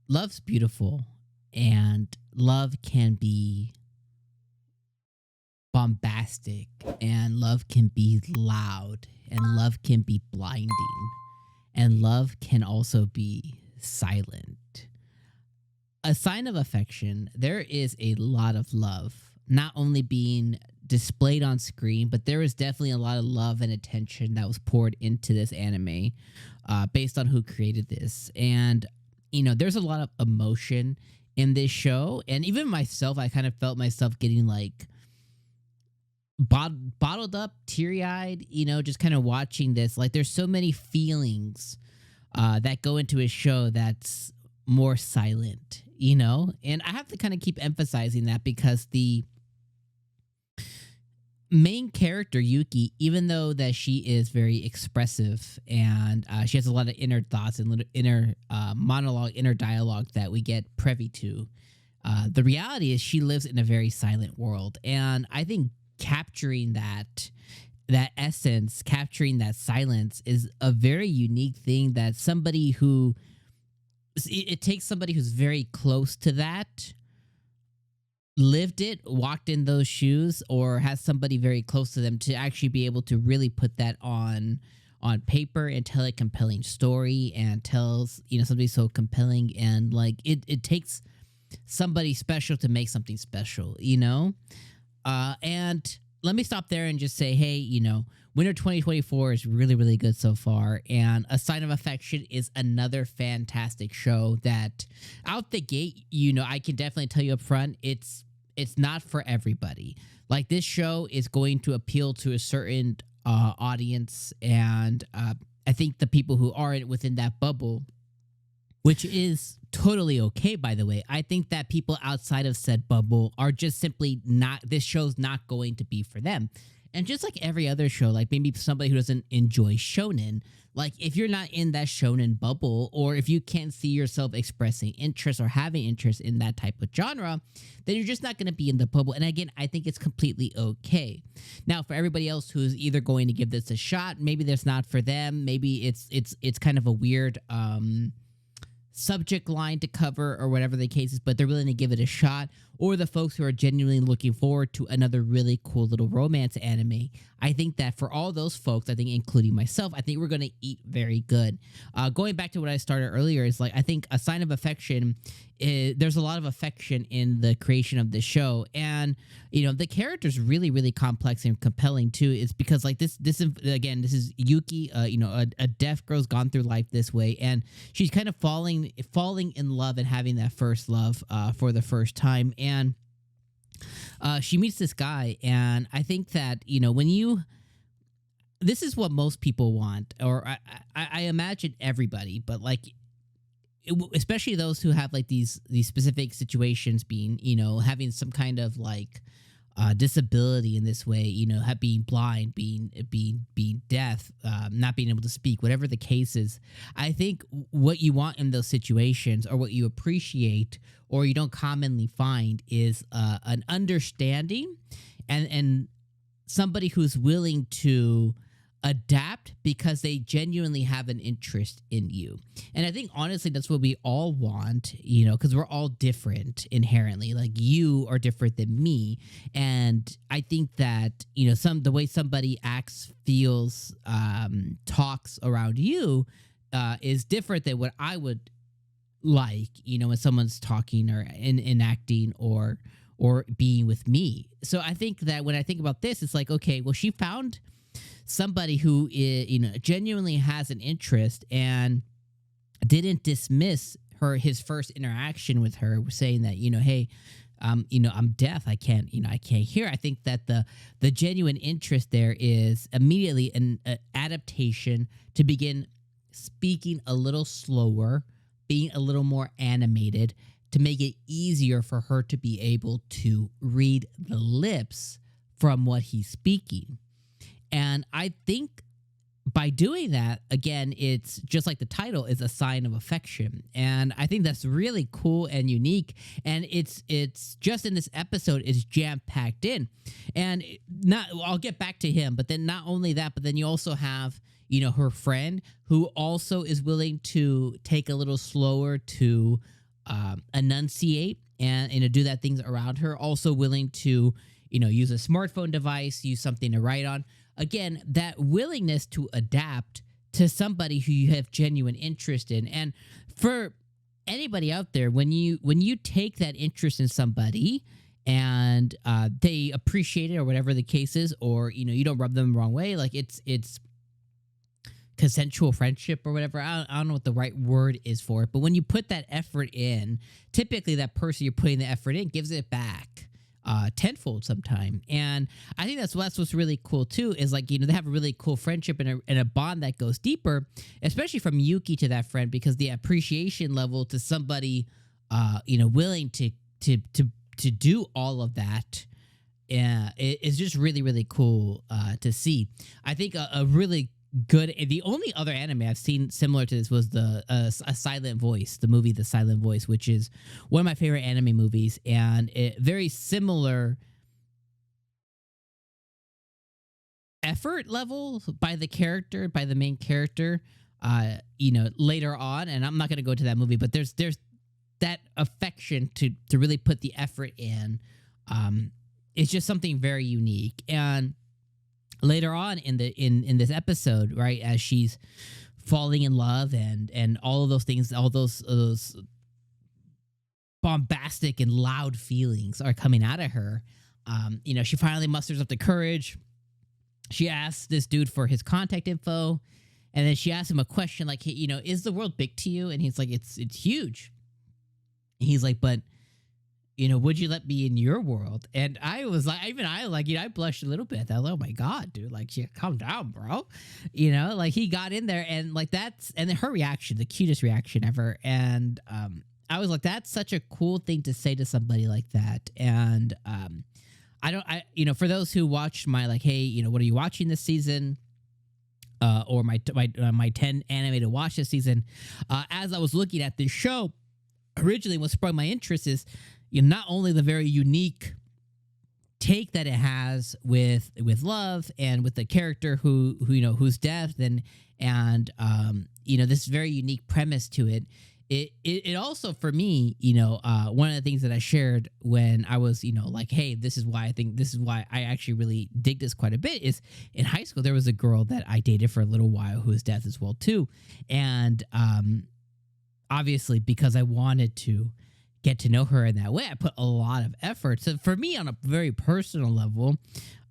love's beautiful, and love can be bombastic, and love can be loud, and love can be blinding, and love can also be silent. A sign of affection, there is a lot of love, not only being displayed on screen, but there is definitely a lot of love and attention that was poured into this anime based on who created this. And, there's a lot of emotion in this show. And even myself, I kind of felt myself getting like bottled up, teary eyed, just kind of watching this. Like, there's so many feelings that go into a show that's more silent, and I have to kind of keep emphasizing that because the main character Yuki, even though that she is very expressive and she has a lot of inner thoughts and inner monologue, inner dialogue that we get privy to, the reality is she lives in a very silent world. And I think capturing that essence, capturing that silence is a very unique thing that somebody who it takes somebody who's very close to that, lived it, walked in those shoes, or has somebody very close to them to actually be able to really put that on paper and tell a compelling story and tells something so compelling. And like it takes somebody special to make something special, and let me stop there and just say, hey, Winter 2024 is really, really good so far. And A Sign of Affection is another fantastic show that out the gate, I can definitely tell you up front, it's not for everybody. Like, this show is going to appeal to a certain audience. And I think the people who are within that bubble, which is totally okay, by the way. I think that people outside of said bubble are just simply not, this show's not going to be for them. And just like every other show, like maybe somebody who doesn't enjoy shonen, like if you're not in that shonen bubble, or if you can't see yourself expressing interest or having interest in that type of genre, then you're just not going to be in the bubble. And again, I think it's completely okay. Now, for everybody else who's either going to give this a shot, maybe that's not for them. Maybe it's kind of a weird subject line to cover or whatever the case is, but they're willing to give it a shot. Or the folks who are genuinely looking forward to another really cool little romance anime. I think that for all those folks, I think including myself, I think we're going to eat very good. Going back to what I started earlier is like, I think A Sign of Affection, there's a lot of affection in the creation of the show. And, the character's really, really complex and compelling too. It's because like this is Yuki, a deaf girl's gone through life this way. And she's kind of falling in love and having that first love for the first time. And she meets this guy, and I think that this is what most people want, or I imagine everybody, but like especially those who have like these specific situations, being having some kind of like disability in this way, being blind, being deaf, not being able to speak, whatever the case is. I think what you want in those situations, or what you appreciate, or you don't commonly find, is an understanding and somebody who's willing to adapt because they genuinely have an interest in you. And I think honestly that's what we all want, because we're all different inherently. Like, you are different than me, and I think that the way somebody acts, feels, talks around you is different than what I would like, when someone's talking or enacting or being with me. So I think that when I think about this, it's like, okay, well, she found somebody who genuinely has an interest and didn't dismiss his first interaction with her, saying that hey, I'm deaf, I can't hear. I think that the genuine interest there is immediately an adaptation to begin speaking a little slower, being a little more animated, to make it easier for her to be able to read the lips from what he's speaking. And I think by doing that, again, it's just like the title is A Sign of Affection. And I think that's really cool and unique. And it's just in this episode, it's jam-packed in. And I'll get back to him, but then not only that, but then you also have, her friend who also is willing to take a little slower to enunciate and do that things around her. Also willing to use a smartphone device, use something to write on. Again, that willingness to adapt to somebody who you have genuine interest in. And for anybody out there, when you take that interest in somebody and they appreciate it or whatever the case is, or you don't rub them the wrong way, like it's consensual friendship or whatever. I don't know what the right word is for it, but when you put that effort in, typically that person you're putting the effort in gives it back tenfold sometime. And I think that's what's really cool too, is like, they have a really cool friendship and a bond that goes deeper, especially from Yuki to that friend, because the appreciation level to somebody, willing to do all of that, it's just really, really cool to see. I think a really good, the only other anime I've seen similar to this was the A Silent Voice, the movie The Silent Voice, which is one of my favorite anime movies, and very similar effort level by the main character, later on. And I'm not going to go to that movie, but there's that affection to really put the effort in. It's just something very unique. And later on in this episode, right, as she's falling in love and all of those things, all those bombastic and loud feelings are coming out of her. She finally musters up the courage. She asks this dude for his contact info, and then she asks him a question like, hey, is the world big to you? And he's like, it's huge. And he's like, but would you let me in your world? And I was like, I blushed a little bit. I was like, oh my God, dude, like, yeah, calm down, bro. Like he got in there and like and then her reaction, the cutest reaction ever. And I was like, that's such a cool thing to say to somebody like that. And for those who watched my like, hey, what are you watching this season? Or my 10 anime to watch this season. As I was looking at this show, originally what sprung my interest is, not only the very unique take that it has with love and with the character who's deaf and this very unique premise to it. It also, for me, one of the things that I shared when I was, like, hey, this is why I actually really dig this quite a bit, is in high school, there was a girl that I dated for a little while who was deaf as well too. And obviously, because I wanted to get to know her in that way, I put a lot of effort. So for me, on a very personal level,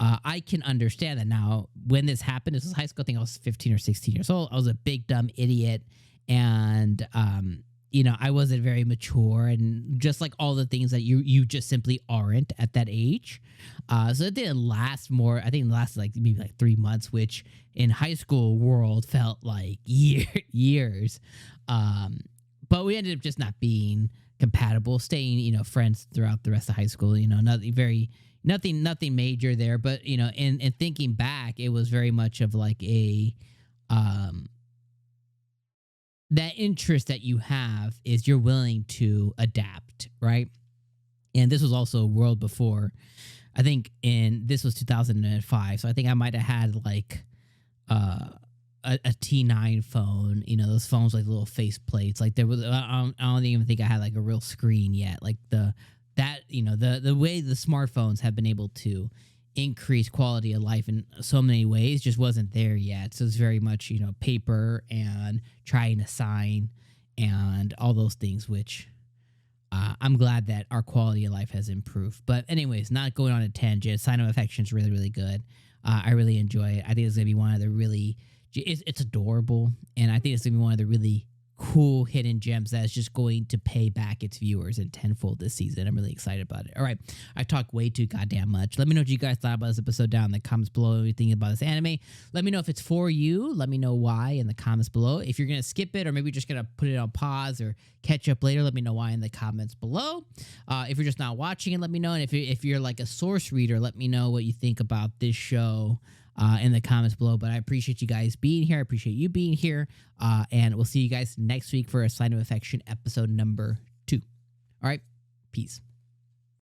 I can understand that now. When this happened, this was high school. I think I was 15 or 16 years old. I was a big dumb idiot, and I wasn't very mature, and just like all the things that you just simply aren't at that age. So it didn't last more. I think it lasted like maybe like 3 months, which in high school world felt like years. But we ended up just not being compatible, staying, friends throughout the rest of high school. Nothing major there. But in thinking back, it was very much of like a that interest that you have is you're willing to adapt, right? And this was also a world before. I think this was 2005, so I think I might have had like a T9 phone, those phones like little face plates. Like there was, I don't even think I had like a real screen yet. Like the way the smartphones have been able to increase quality of life in so many ways just wasn't there yet. So it's very much, paper and trying to sign and all those things, which I'm glad that our quality of life has improved. But anyways, not going on a tangent, Sign of Affection is really, really good. I really enjoy it. I think it's going to be one of the really, it's adorable. And I think it's going to be one of the really cool hidden gems that is just going to pay back its viewers in tenfold this season. I'm really excited about it. All right. I talked way too goddamn much. Let me know what you guys thought about this episode down in the comments below. What you think about this anime. Let me know if it's for you. Let me know why in the comments below. If you're going to skip it or maybe just going to put it on pause or catch up later, let me know why in the comments below. If you're just not watching it, let me know. And if you're like a source reader, let me know what you think about this show in the comments below. But I appreciate you guys being here. I appreciate you being here. And we'll see you guys next week for a Sign of Affection episode number 2. All right. Peace.